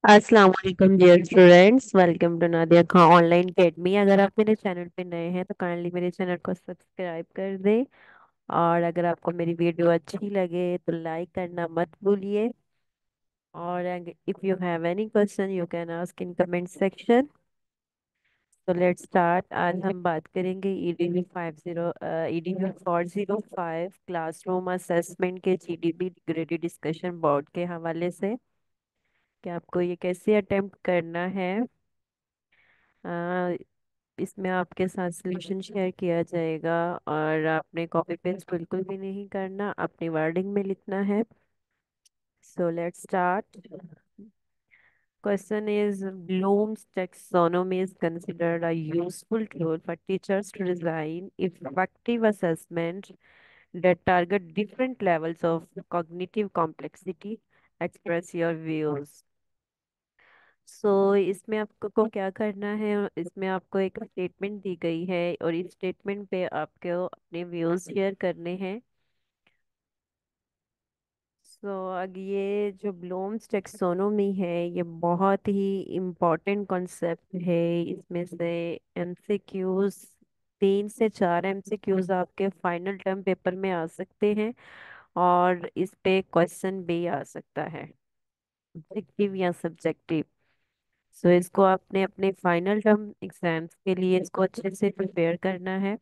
अस्सलाम वालेकुम dear students, welcome to Nadia Khan online academy. अगर आप मेरे चैनल पे नए हैं तो काइंडली मेरे चैनल को सब्सक्राइब कर दें। और अगर आपको मेरी वीडियो अच्छी लगे तो लाइक करना मत भूलिए। और if you have any question you can ask in comment section. तो लेट्स स्टार्ट। आज हम बात करेंगे EDU 405 क्लासरूम असेसमेंट के GDB ग्रेडेड डिस्कशन बोर्ड के हवाले से कि आपको ये कैसे अटेम्प्ट करना है। इसमें आपके साथ सॉल्यूशन शेयर किया जाएगा और आपने कॉपी पेस्ट बिल्कुल भी नहीं करना, अपनी वर्डिंग में लिखना है। So let's start. Question is Bloom's taxonomy is considered a useful tool for teachers to design effective assessments that target different levels of cognitive complexity. Express your views. इसमें आपको को क्या करना है, इसमें आपको एक स्टेटमेंट दी गई है और इस स्टेटमेंट पे आपको अपने व्यूज शेयर करने हैं। अब ये जो ब्लूम्स टेक्सोनोमी है ये बहुत ही इम्पोर्टेंट कॉन्सेप्ट है। इसमें से एमसीक्यूज 3 से 4 एमसीक्यूज आपके फाइनल टर्म पेपर में आ सकते हैं और इस पे क्वेश्चन भी आ सकता है, ऑब्जेक्टिव या सब्जेक्टिव। इसको आपने अपने फाइनल टर्म एग्जाम्स के लिए इसको अच्छे से प्रिपेयर करना है।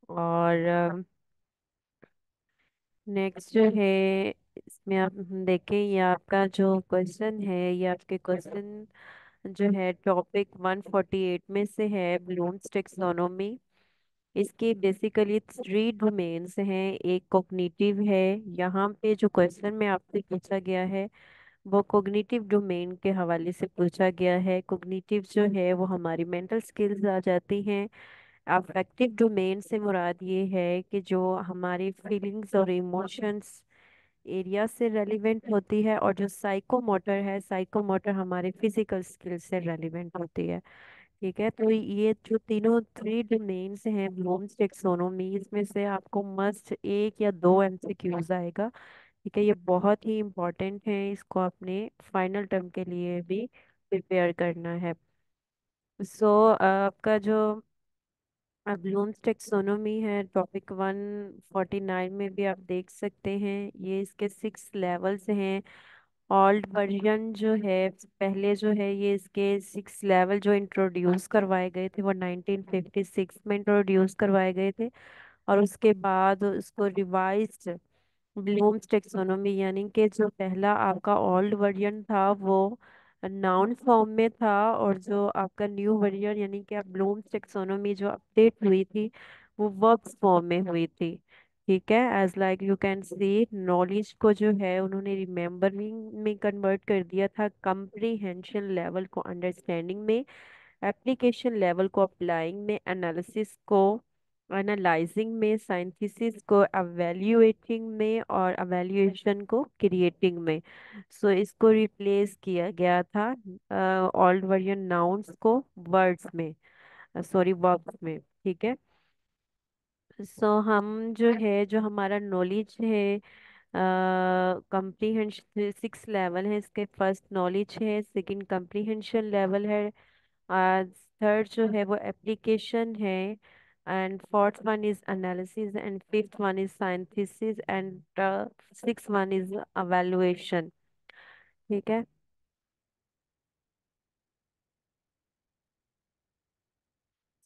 और नेक्स्ट जो है इसमें आप देखें, ये आपका जो क्वेश्चन है ये आपके क्वेश्चन जो है टॉपिक 148 में से है, ब्लूम्स टेक्सोनोमी। इसके बेसिकली 3 डोमेन्स हैं, एक कॉग्निटिव है। यहाँ पे जो क्वेश्चन में आपसे पूछा गया है वो कॉग्निटिव डोमेन के हवाले से पूछा गया है। कॉग्निटिव जो है वो हमारी मेंटल स्किल्स आ जाती हैं। अफेक्टिव डोमेन से मुराद ये है कि जो हमारी फीलिंग्स और इमोशंस एरिया से रेलिवेंट होती है, और जो साइकोमोटर है, साइकोमोटर हमारे फिजिकल स्किल्स से रेलिवेंट होती है। ठीक है, तो ये जो तीनों 3 डोमेन्स हैं ब्लूम्स टेक्सोनोमी, इसमें से आपको मस्ट 1 या 2 एमसीक्यूज आएगा। ठीक है, ये बहुत ही इम्पोर्टेंट है, इसको अपने फाइनल टर्म के लिए भी प्रिपेयर करना है। आपका जो ब्लूम्स टेक्सोनोमी है टॉपिक 149 में भी आप देख सकते हैं, ये इसके 6 लेवल्स हैं। ओल्ड वर्जन जो है, पहले जो है ये इसके 6 लेवल जो इंट्रोड्यूस करवाए गए थे वो 1956 में इंट्रोड्यूस करवाए गए थे। और उसके बाद उसको रिवाइज्ड ब्लूम्स टेक्सोनोमी, यानी कि जो पहला आपका ओल्ड वर्जन था वो नाउन फॉर्म में था, और जो आपका न्यू वर्जन यानी कि आप ब्लूम्स टेक्सोनोमी जो अपडेट हुई थी वो वर्ब्स फॉर्म में हुई थी। ठीक है, as like you can see, knowledge को जो है उन्होंने रिमेम्बरिंग में कन्वर्ट कर दिया था, कंप्रीहेंशन लेवल को अंडरस्टैंडिंग में, एप्लीकेशन लेवल को अप्लाइंग में, एनालिसिस को एनालाइजिंग में, साइंथिसिस को एवेल्युएटिंग में, और एवेल्युएशन को क्रिएटिंग में। इसको रिप्लेस किया गया था ओल्ड वर्जन नाउन्स को वर्ड्स में, सॉरी वर्ब्स में। ठीक है, हम जो है जो हमारा नॉलेज है, कंप्रीहेंशन 6 लेवल है इसके। फर्स्ट नॉलेज है, सेकंड कंप्रीहेंशन लेवल है, थर्ड जो है वो एप्लीकेशन है, and fourth one is analysis, and fifth one is synthesis, and six one is evaluation. ठीक है,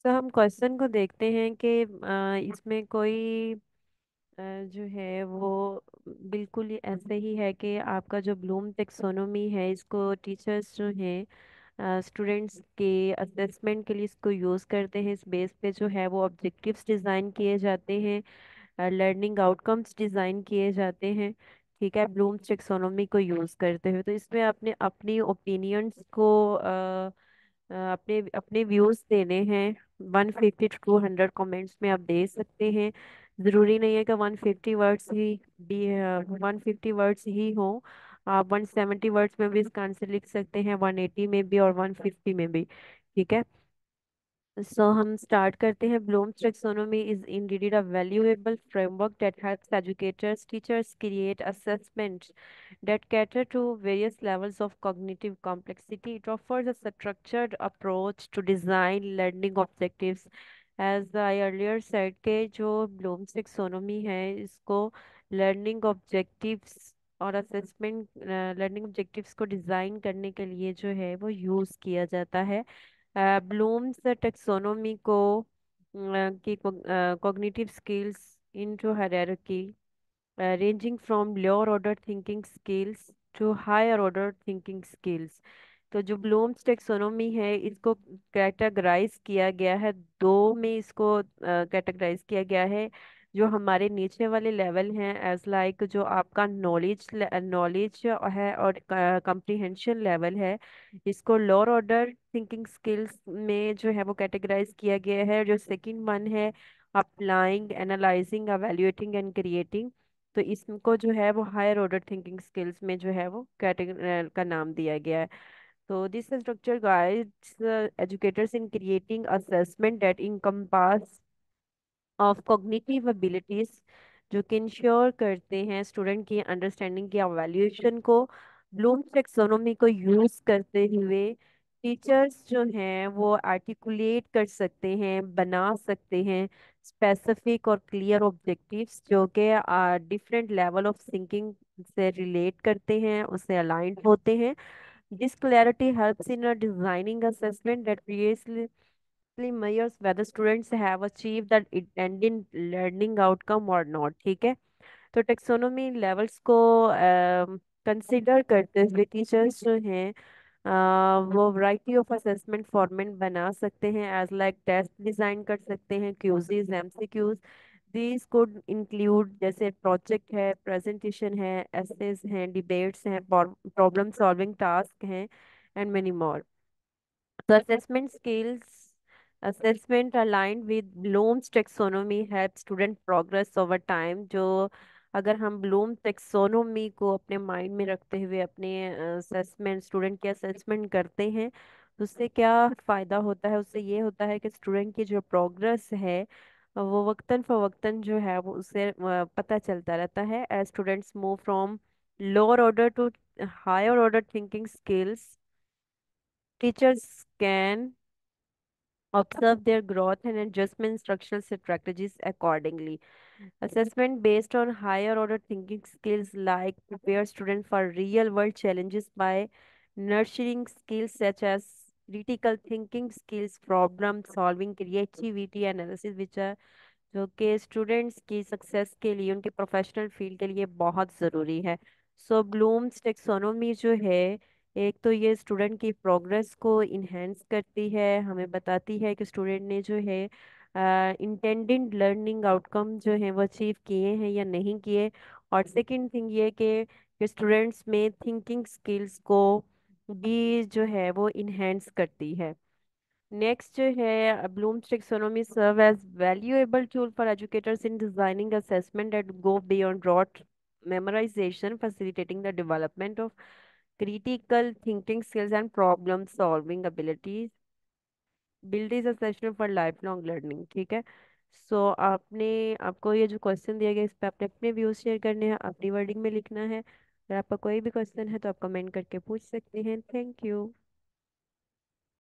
तो हम क्वेश्चन को देखते हैं कि इसमें कोई जो है वो बिल्कुल ही ऐसे ही है कि आपका जो ब्लूम टेक्सोनोमी है इसको टीचर्स जो हैं स्टूडेंट्स के असेसमेंट के लिए इसको यूज़ करते हैं। इस बेस पे जो है वो ऑब्जेक्टिव्स डिज़ाइन किए जाते हैं, लर्निंग आउटकम्स डिज़ाइन किए जाते हैं। ठीक है, ब्लूम्स टेक्सोनोमी को यूज़ करते हुए तो इसमें आपने अपनी ओपिनियंस को अपने अपने व्यूज़ देने हैं। 150 to 200 कमेंट्स में आप दे सकते हैं। ज़रूरी नहीं है कि 150 वर्ड्स ही भी 150 वर्ड्स ही हो, आप 170 वर्ड्स में भी इसका आंसर लिख सकते हैं, 180 में भी और 150 में भी। ठीक है, सो हम स्टार्ट करते हैं। Bloom's taxonomy is indeed a valuable framework that helps educators, teachers create assessments that cater to various levels of cognitive complexity. It offers a structured approach to design learning objectives. As I earlier said कि जो blooms taxonomy है इसको learning objectives और assessment learning objectives को design करने के लिए जो है वो यूज़ किया जाता है। ब्लूम्स टेक्सोनोमी को की cognitive skills into hierarchy ranging from lower order thinking skills to higher order thinking skills। तो जो ब्लूम्स टेक्सोनोमी है इसको कैटेगराइज किया गया है, दो में इसको कैटेगराइज किया गया है। जो हमारे नीचे वाले लेवल हैं एज लाइक जो आपका नॉलेज नॉलेज है और कंप्रीहेंशन लेवल है, इसको लोअर ऑर्डर थिंकिंग स्किल्स में जो है वो कैटेगराइज किया गया है। जो सेकंड वन है applying analysing evaluating and creating, तो इसको जो है वो हायर ऑर्डर थिंकिंग स्किल्स में जो है वो कैटेगरी का नाम दिया गया है। So this structure guides educators in creating assessment that encompass of cognitive abilities, जो कि इंश्योर करते हैं स्टूडेंट की अंडरस्टैंडिंग की एवेल्यूएशन को। ब्लूम्स टेक्सोनोमी को यूज करते हुए टीचर्स जो हैं वो आर्टिकुलेट कर सकते हैं, बना सकते हैं स्पेसिफिक और क्लियर ऑब्जेक्टिव्स जो कि डिफरेंट लेवल ऑफ थिंकिंग से रिलेट करते हैं, उससे अलाइंड होते हैं। This clarity helps in designing assessment that precisely measures whether students have achieved the intended learning outcome or not। ठीक है, तो टेक्सोनोमी लेवल्स को कंसिडर करते हुए टीचर्स जो हैं वो वैरायटी ऑफ असेसमेंट फॉर्मेट बना सकते हैं, एज लाइक टेस्ट डिजाइन कर सकते हैं, क्यूजीज, एमसीक्यूज। दीज कुड इंक्लूड जैसे प्रोजेक्ट है, प्रेजेंटेशन है, एसेस हैं, डिबेट्स हैं, प्रॉब्लम सॉल्विंग टास्क हैं, एंड मेनी मोर। तो assessment aligned with Bloom's taxonomy help student progress over time। जो अगर हम ब्लूम टेक्सोनोमी को अपने माइंड में रखते हुए अपने असेसमेंट स्टूडेंट के असेसमेंट करते हैं तो उससे क्या फ़ायदा होता है? उससे ये होता है कि स्टूडेंट की जो प्रोग्रेस है वो वक्तन फवक्तन जो है वो उससे पता चलता रहता है। As students move from lower order to higher order thinking skills, teachers can observe their growth and adjustment instructional strategies accordingly. Assessment based on higher order thinking skills like prepare students for real world challenges by nurturing skills such as critical thinking skills, problem solving, creativity, analysis, which are जो कि students की success के लिए, उनके professional field के लिए बहुत ज़रूरी है। सो ब्लूम्स टेक्सोनोमी जो है, एक तो ये स्टूडेंट की प्रोग्रेस को इन्हेंस करती है, हमें बताती है कि स्टूडेंट ने जो है इंटेंडेड लर्निंग आउटकम जो है वो अचीव किए हैं या नहीं किए। और सेकंड थिंग ये कि स्टूडेंट्स में थिंकिंग स्किल्स को भी जो है वो इन्हेंस करती है। नेक्स्ट जो है Bloom's taxonomy serve as valuable tool for educators in designing assessment that go beyond rote memorization, facilitating the development of critical thinking skills and problem solving abilities। Build is assessment for life long learning. ठीक है, सो आपने आपको ये जो question दिया गया इस पे आपने अपने व्यूज शेयर करने हैं, अपनी वर्डिंग में लिखना है। अगर आपका कोई भी क्वेश्चन है तो आप कमेंट करके पूछ सकते हैं। Thank you.